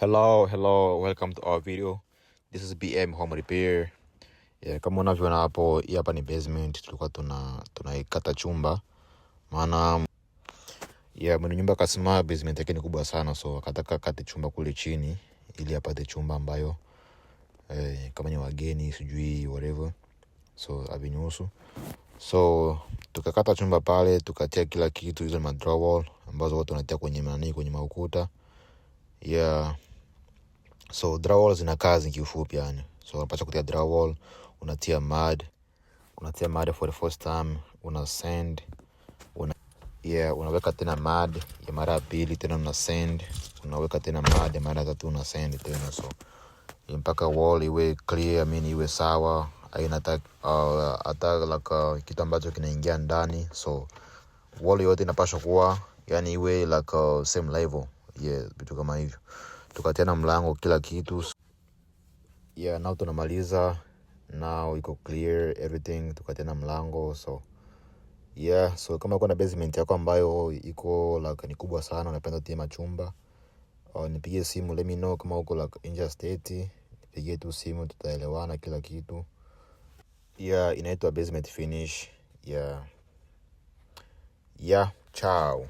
Hello, welcome to our video. This is BM Home Repair. Kama unavyoona hapo, hii hapa ni basement. Tulikuwa tunaikata chumba. Maana mwenye nyumba akasema basement yake ni kubwa sana, so akataka kate chumba kule chini ili apate chumba ambayo kama ni wageni sijui whatever. So abinyusu. So tukakata chumba pale, tukatia kila kitu, hizo ma drywall ambazo watu wanatia kwenye maukuta. So drywall zina kazi kiufupi yani. So unapaswa kutia drywall, unatia mud for the first time, una sand, unaweka tena mud ya mara ya pili, tena una sand, unaweka tena mud ya mara ya tatu, una sand tena. So mpaka wall iwe clear, iwe sawa, haina hata kitu ambacho kinaingia ndani. So wall yote inapaswa kuwa yani iwe same level. Vitu kama hivyo. Tukatena mlango kila kitu. Now tunamaliza. Now iko clear everything. Tukatena mlango. So kama kuna basement yako ambayo iko ni kubwa sana, unapenda tima chumba, nipigie simu, let me know. Kama uko inja state, nipigie tu simu, tutaelewana kila kitu. Inaitwa basement finish. Ciao.